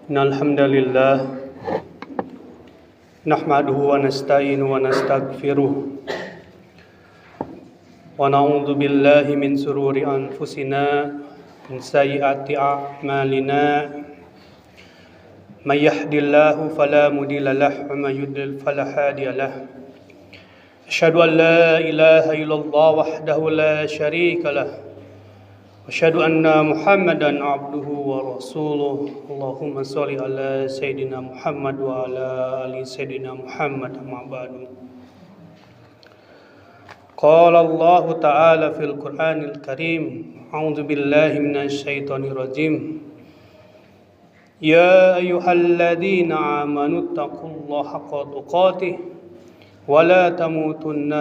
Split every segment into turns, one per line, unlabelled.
الحمد لله نحمده ونستعينه ونستغفره ونعوذ بالله من شرور أنفسنا من سيئات أعمالنا من يهد الله فلا مضل له ومن يضلل فلا هادي له أشهد أن لا إله إلا الله وحده لا شريك له أشهد أن محمدا عبده ورسوله اللهم صل على سيدنا محمد وعلى آل سيدنا محمد أما بعد قال الله تعالى في القرآن الكريم أعوذ بالله من الشيطان الرجيم يا أيها الذين آمنوا اتقوا الله حق تقاته ولا تموتن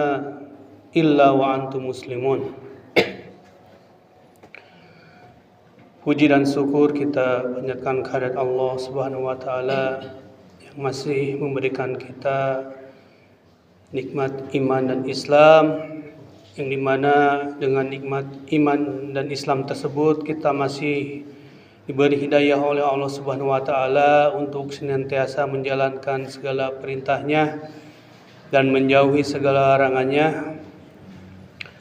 إلا وأنتم مسلمون. Puji dan syukur kita panjatkan kehadirat Allah Subhanahu wa taala yang masih memberikan kita nikmat iman dan Islam, yang dimana dengan nikmat iman dan Islam tersebut kita masih diberi hidayah oleh Allah Subhanahu wa taala untuk senantiasa menjalankan segala perintahnya dan menjauhi segala larangannya.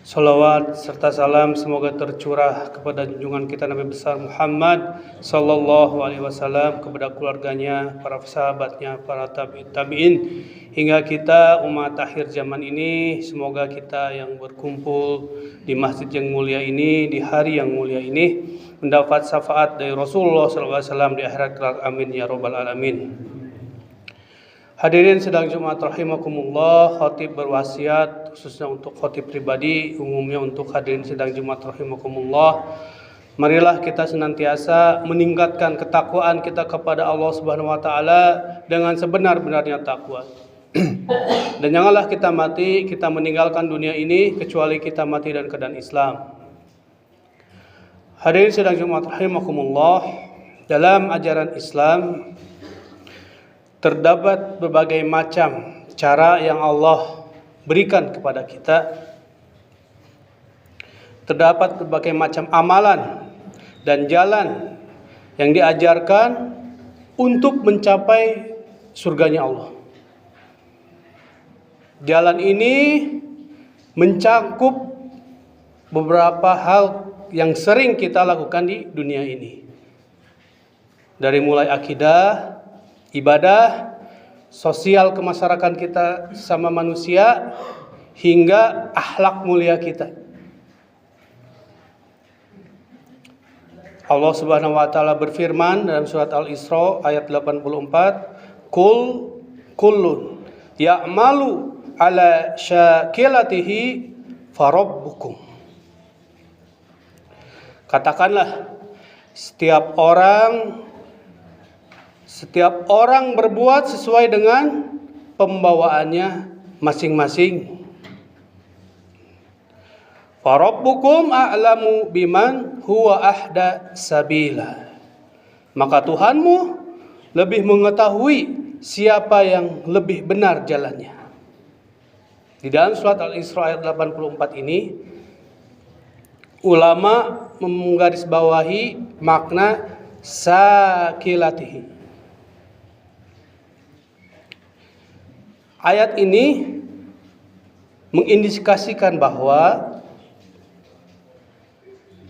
Salawat serta salam semoga tercurah kepada junjungan kita Nabi besar Muhammad sallallahu alaihi wasallam, kepada keluarganya, para sahabatnya, para tabi'in hingga kita umat akhir zaman ini. Semoga kita yang berkumpul di masjid yang mulia ini, di hari yang mulia ini, mendapat syafaat dari Rasulullah sallallahu alaihi wasallam di akhirat kelak. Amin ya rabbal alamin. Hadirin sidang Jumat rahimakumullah, khatib berwasiat khususnya untuk khatib pribadi, umumnya untuk hadirin sidang Jumat rahimakumullah. Marilah kita senantiasa meningkatkan ketakwaan kita kepada Allah Subhanahu wa taala dengan sebenar-benarnya takwa. Dan janganlah kita meninggalkan dunia ini kecuali kita mati dalam keadaan Islam. Hadirin sidang Jumat rahimakumullah, dalam ajaran Islam terdapat berbagai macam cara yang Allah berikan kepada kita. Terdapat berbagai macam amalan dan jalan yang diajarkan untuk mencapai surganya Allah. Jalan ini mencakup beberapa hal yang sering kita lakukan di dunia ini. Dari mulai akidah, ibadah, sosial kemasyarakatan kita sama manusia, hingga akhlak mulia kita. Allah Subhanahu wa taala berfirman dalam surat Al-Isra ayat 84, kullun ya'malu ala syakilatihi farabbukum. Katakanlah, setiap orang berbuat sesuai dengan pembawaannya masing-masing. Farabbukum a'lamu biman huwa ahda sabila. Maka Tuhanmu lebih mengetahui siapa yang lebih benar jalannya. Di dalam surat Al-Isra ayat 84 ini, ulama menggarisbawahi makna sakilatihi. Ayat ini mengindikasikan bahwa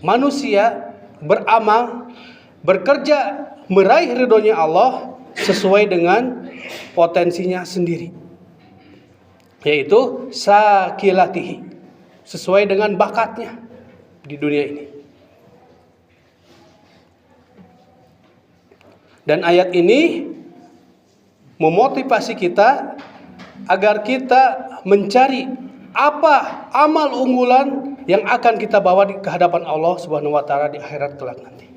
manusia beramal, bekerja, meraih ridhonya Allah sesuai dengan potensinya sendiri, yaitu sakilatihi, sesuai dengan bakatnya di dunia ini. Dan ayat ini memotivasi kita agar kita mencari apa amal unggulan yang akan kita bawa ke hadapan Allah Subhanahu wa taala di akhirat kelak nanti.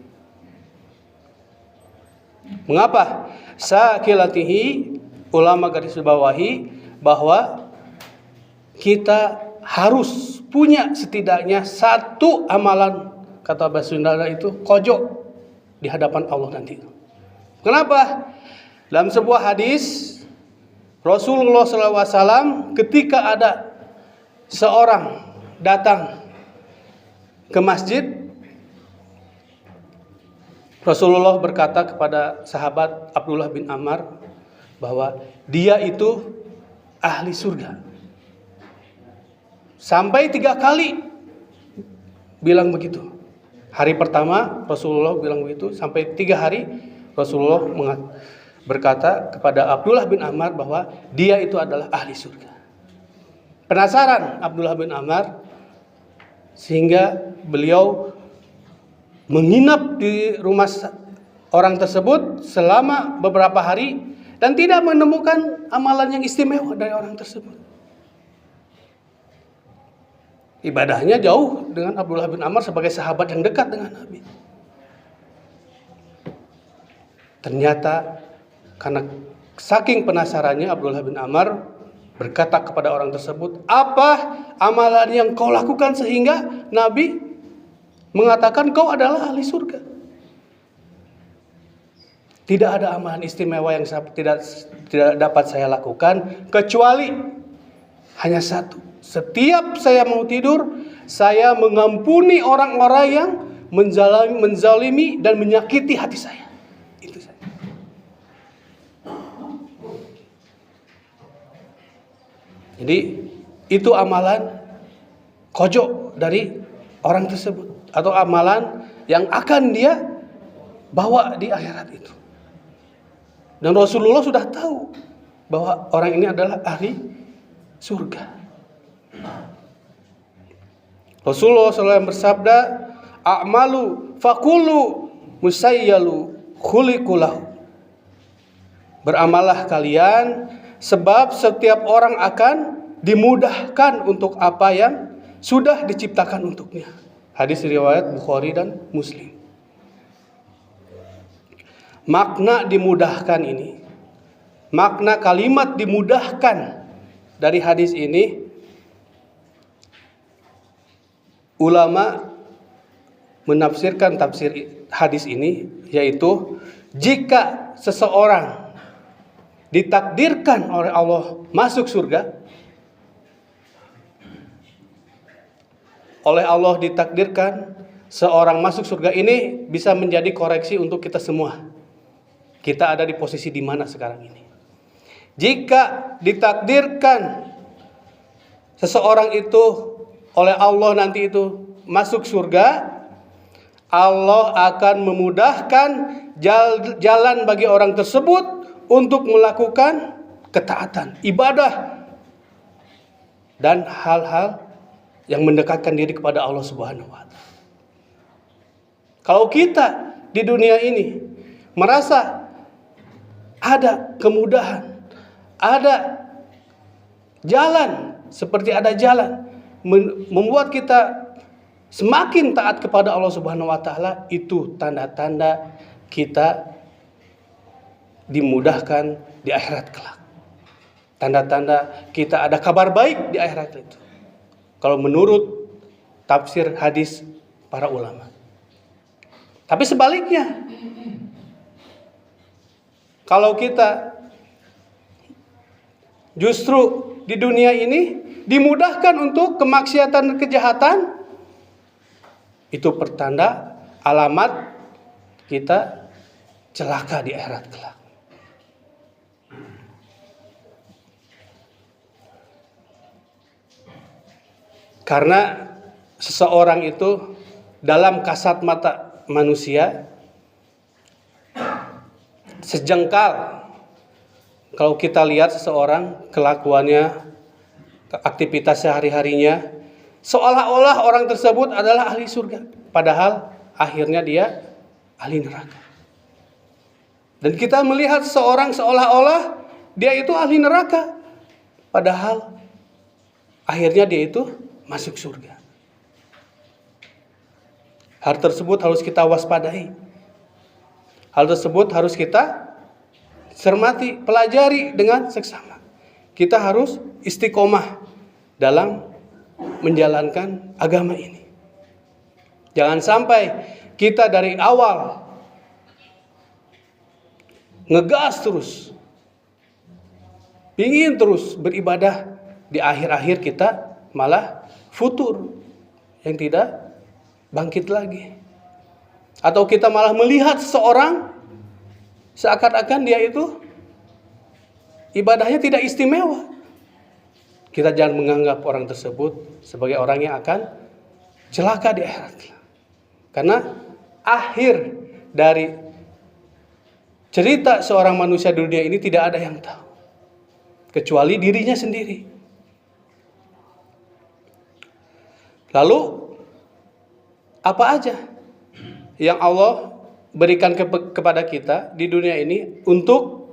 Mengapa? Sakilatihi, ulama garis bawahi bahwa kita harus punya setidaknya satu amalan, kata bahasa Sunda itu kojo, di hadapan Allah nanti. Kenapa? Dalam sebuah hadis Rasulullah SAW ketika ada seorang datang ke masjid Rasulullah berkata kepada sahabat Abdullah bin Amr bahwa dia itu ahli surga. Sampai 3 kali bilang begitu. Hari pertama Rasulullah bilang begitu, sampai 3 hari Rasulullah berkata kepada Abdullah bin Amr bahwa dia itu adalah ahli surga. Penasaran Abdullah bin Amr sehingga beliau menginap di rumah orang tersebut selama beberapa hari dan tidak menemukan amalan yang istimewa dari orang tersebut. Ibadahnya jauh dengan Abdullah bin Amr sebagai sahabat yang dekat dengan Nabi. Ternyata karena saking penasarannya Abdullah bin Amr berkata kepada orang tersebut, "Apa amalan yang kau lakukan sehingga Nabi mengatakan kau adalah ahli surga?" Tidak ada amalan istimewa yang tidak dapat saya lakukan kecuali hanya satu. Setiap saya mau tidur, saya mengampuni orang-orang yang menzalimi dan menyakiti hati saya. Itu saja. Jadi itu amalan kojo dari orang tersebut, atau amalan yang akan dia bawa di akhirat itu. Dan Rasulullah sudah tahu bahwa orang ini adalah ahli surga. Rasulullah SAW bersabda, "A'malu fakulu musayyalu khulikulahu." Beramallah kalian, sebab setiap orang akan dimudahkan untuk apa yang sudah diciptakan untuknya. Hadis riwayat Bukhari dan Muslim. Makna dimudahkan ini, makna kalimat dimudahkan dari hadis ini, ulama menafsirkan tafsir hadis ini, yaitu jika seseorang ditakdirkan oleh Allah masuk surga, oleh Allah ditakdirkan seorang masuk surga, ini bisa menjadi koreksi untuk kita semua. Kita ada di posisi di mana sekarang ini. Jika ditakdirkan seseorang itu oleh Allah nanti itu masuk surga, Allah akan memudahkan jalan bagi orang tersebut untuk melakukan ketaatan, ibadah, dan hal-hal yang mendekatkan diri kepada Allah Subhanahu wa Ta'ala. Kalau kita di dunia ini merasa ada kemudahan, ada jalan, seperti ada jalan membuat kita semakin taat kepada Allah Subhanahu wa Ta'ala, itu tanda-tanda kita dimudahkan di akhirat kelak. Tanda-tanda kita ada kabar baik di akhirat itu, kalau menurut tafsir hadis para ulama. Tapi sebaliknya, kalau kita justru di dunia ini dimudahkan untuk kemaksiatan dan kejahatan, itu pertanda alamat kita celaka di akhirat kelak. Karena seseorang itu dalam kasat mata manusia sejengkal, kalau kita lihat seseorang kelakuannya, aktivitas sehari-harinya, seolah-olah orang tersebut adalah ahli surga, padahal akhirnya dia ahli neraka. Dan kita melihat seseorang seolah-olah dia itu ahli neraka, padahal akhirnya dia itu masuk surga. Hal tersebut harus kita waspadai. Hal tersebut harus kita cermati, pelajari dengan seksama. Kita harus istiqomah dalam menjalankan agama ini. Jangan sampai kita dari awal ngegas terus, pingin terus beribadah, di akhir-akhir kita malah futur, yang tidak bangkit lagi. atau kita malah melihat seseorang seakan-akan dia itu ibadahnya tidak istimewa, kita jangan menganggap orang tersebut sebagai orang yang akan celaka di akhirat. Karena akhir dari cerita seorang manusia di dunia ini tidak ada yang tahu kecuali dirinya sendiri. Lalu apa aja yang Allah berikan kepada kita di dunia ini untuk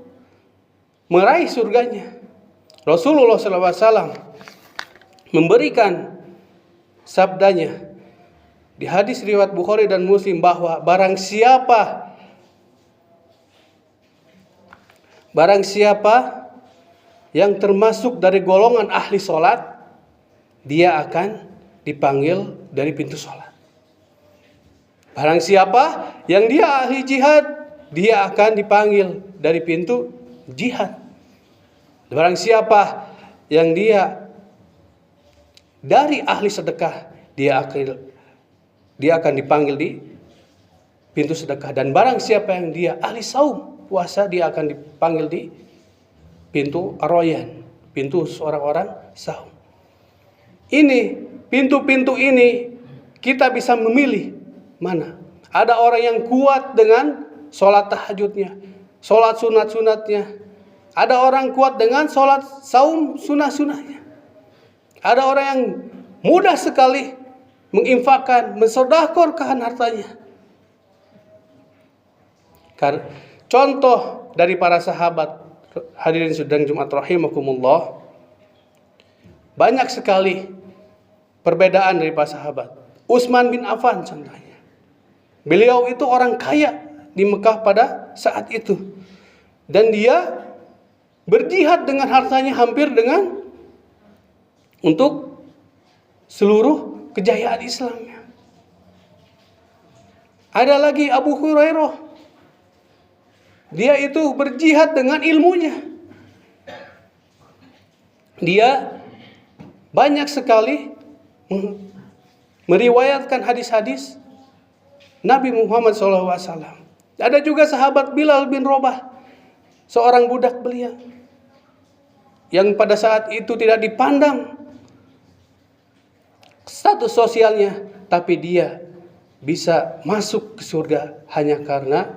meraih surganya? Rasulullah SAW memberikan sabdanya di hadis riwayat Bukhari dan Muslim bahwa barang siapa yang termasuk dari golongan ahli sholat, dia akan dipanggil dari pintu sholat. Barang siapa yang dia ahli jihad, dia akan dipanggil dari pintu jihad. Barang siapa yang dia dari ahli sedekah, dia akan dipanggil di pintu sedekah. Dan barang siapa yang dia ahli saum, puasa, dia akan dipanggil di pintu ar-rayyan, pintu orang-orang saum. Ini pintu-pintu ini kita bisa memilih mana. Ada orang yang kuat dengan sholat tahajudnya, sholat sunat-sunatnya. Ada orang kuat dengan sholat saum sunah-sunahnya. Ada orang yang mudah sekali menginfakkan, mensedekahkan hartanya. Contoh dari para sahabat, hadirin sidang Jumat rahimakumullah, banyak sekali perbedaan dari para sahabat. Utsman bin Affan contohnya. Beliau itu orang kaya di Mekah pada saat itu. Dan dia berjihad dengan hartanya hampir dengan untuk seluruh kejayaan Islamnya. Ada lagi Abu Hurairah. Dia itu berjihad dengan ilmunya. Dia banyak sekali meriwayatkan hadis-hadis Nabi Muhammad SAW. Ada juga sahabat Bilal bin Rabah, seorang budak belia yang pada saat itu tidak dipandang status sosialnya, tapi dia bisa masuk ke surga hanya karena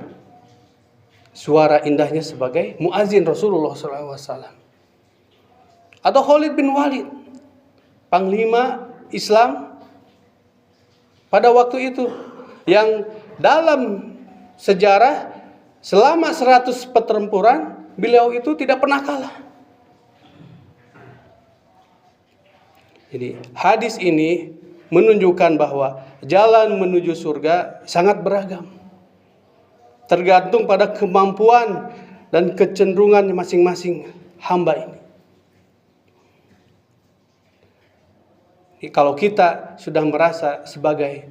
suara indahnya sebagai muazin Rasulullah SAW. Atau Khalid bin Walid, panglima Islam pada waktu itu, yang dalam sejarah selama 100 pertempuran beliau itu tidak pernah kalah. Jadi hadis ini menunjukkan bahwa jalan menuju surga sangat beragam, tergantung pada kemampuan dan kecenderungan masing-masing hamba ini. Kalau kita sudah merasa sebagai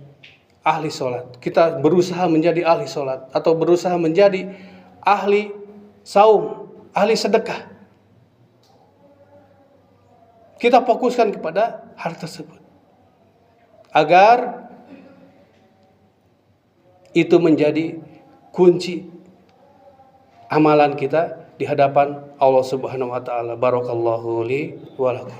ahli sholat, kita berusaha menjadi ahli sholat atau berusaha menjadi ahli saum, ahli sedekah, kita fokuskan kepada hal tersebut agar itu menjadi kunci amalan kita di hadapan Allah Subhanahu wa taala. Barakallahu li wa lakum.